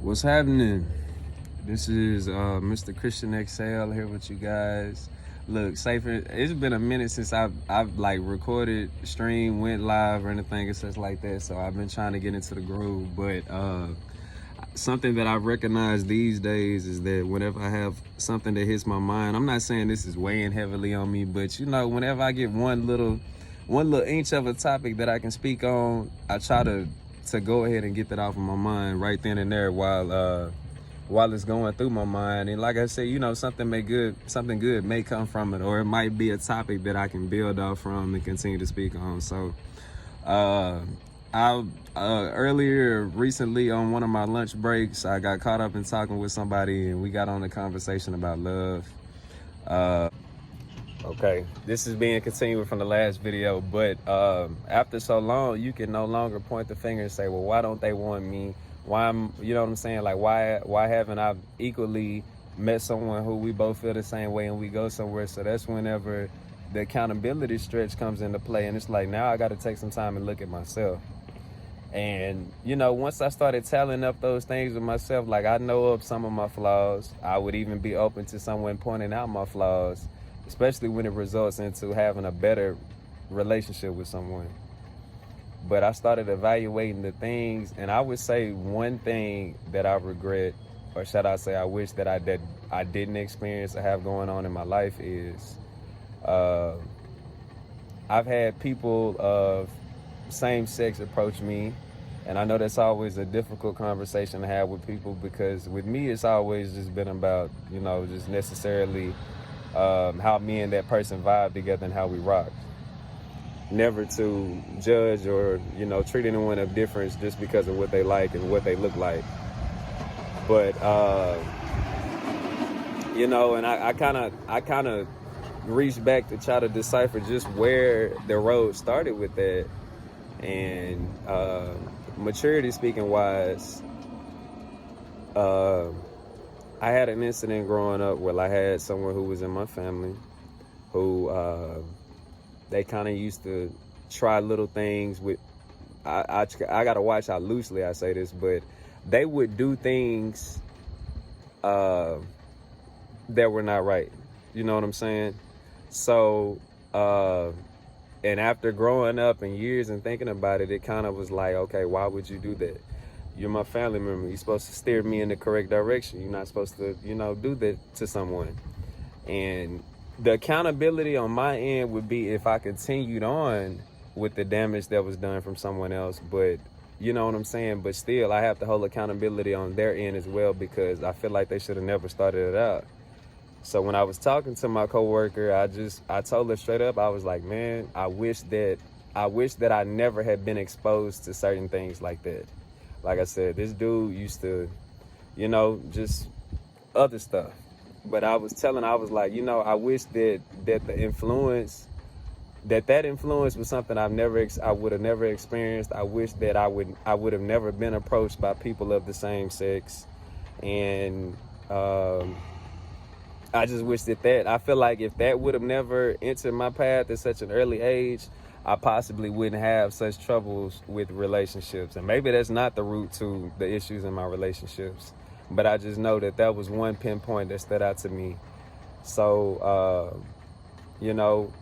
What's happening? This is Mr. Christian XL here with you guys. Look, Safer, it's been a minute since I've like recorded, streamed, went live or anything and such like that. So I've been trying to get into the groove. But something that I recognize these days is that whenever I have something that hits my mind, I'm not saying this is weighing heavily on me, but you know, whenever I get one little inch of a topic that I can speak on, I try to go ahead and get that off of my mind right then and there while it's going through my mind. And like I said, you know, something good may come from it, or it might be a topic that I can build off from and continue to speak on. So I earlier recently on one of my lunch breaks, I got caught up in talking with somebody and we got on a conversation about love. Okay, this is being continued from the last video, but after so long, you can no longer point the finger and say, well, why don't they want me? Why you know what I'm saying? Like, why haven't I equally met someone who we both feel the same way and we go somewhere? So that's whenever the accountability stretch comes into play. And it's like, now I got to take some time and look at myself. And, you know, once I started tallying up those things with myself, like I know of some of my flaws, I would even be open to someone pointing out my flaws, especially when it results into having a better relationship with someone. But I started evaluating the things, and I would say one thing that I regret, or should I say I wish that I didn't experience or have going on in my life is I've had people of same sex approach me, and I know that's always a difficult conversation to have with people, because with me it's always just been about, you know, just necessarily how me and that person vibe together and how we rock. Never to judge or, you know, treat anyone of difference just because of what they like and what they look like. But you know, and I kind of reached back to try to decipher just where the road started with that. And maturity speaking wise, I had an incident growing up where I had someone who was in my family who they kind of used to try little things with. I gotta watch how loosely I say this, but they would do things that were not right. You know what I'm saying? So and after growing up and years and thinking about it, it kind of was like, okay, why would you do that? You're my family member. You're supposed to steer me in the correct direction. You're not supposed to, you know, do that to someone. And the accountability on my end would be if I continued on with the damage that was done from someone else. But you know what I'm saying? But still, I have to hold accountability on their end as well, because I feel like they should have never started it out. So when I was talking to my coworker, I told her straight up, I was like, man, I wish that I never had been exposed to certain things like that. Like I said, this dude used to, you know, just other stuff. But I was like, you know, I wish that influence was something I would have never experienced. I wish that I would have never been approached by people of the same sex. And I just wish that I feel like if that would have never entered my path at such an early age, I possibly wouldn't have such troubles with relationships. And maybe that's not the root to the issues in my relationships, but I just know that was one pinpoint that stood out to me. So, you know,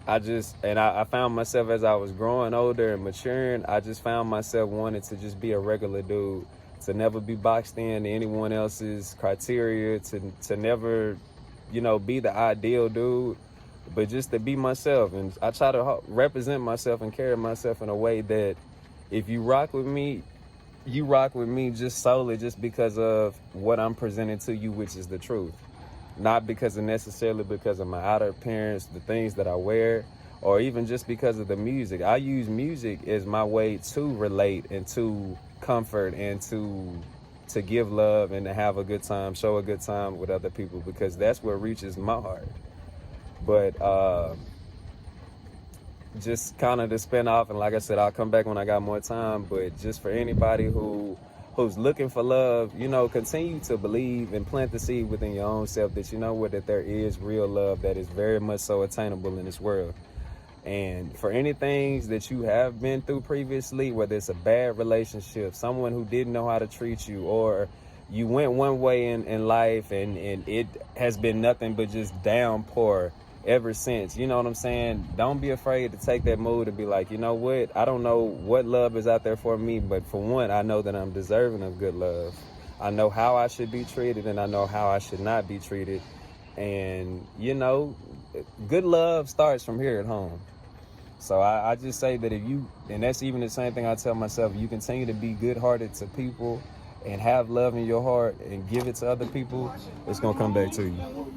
I found myself as I was growing older and maturing, I just found myself wanting to just be a regular dude, to never be boxed in to anyone else's criteria, to never, you know, be the ideal dude, but just to be myself. And I try to represent myself and carry myself in a way that if you rock with me, you rock with me just solely just because of what I'm presenting to you, which is the truth. Not necessarily because of my outer appearance, the things that I wear, or even just because of the music. I use music as my way to relate and to comfort and to give love and to have a good time, show a good time with other people, because that's what reaches my heart. But just kind of to spin off, and like I said, I'll come back when I got more time, but just for anybody who's looking for love, you know, continue to believe and plant the seed within your own self that you know what, that there is real love that is very much so attainable in this world. And for any things that you have been through previously, whether it's a bad relationship, someone who didn't know how to treat you, or you went one way in life and it has been nothing but just downpour ever since, you know what I'm saying? Don't be afraid to take that move to be like, you know what? I don't know what love is out there for me, but for one, I know that I'm deserving of good love. I know how I should be treated, and I know how I should not be treated. And, you know, good love starts from here at home. So I just say that if you, and that's even the same thing I tell myself, you continue to be good-hearted to people and have love in your heart and give it to other people, it's going to come back to you.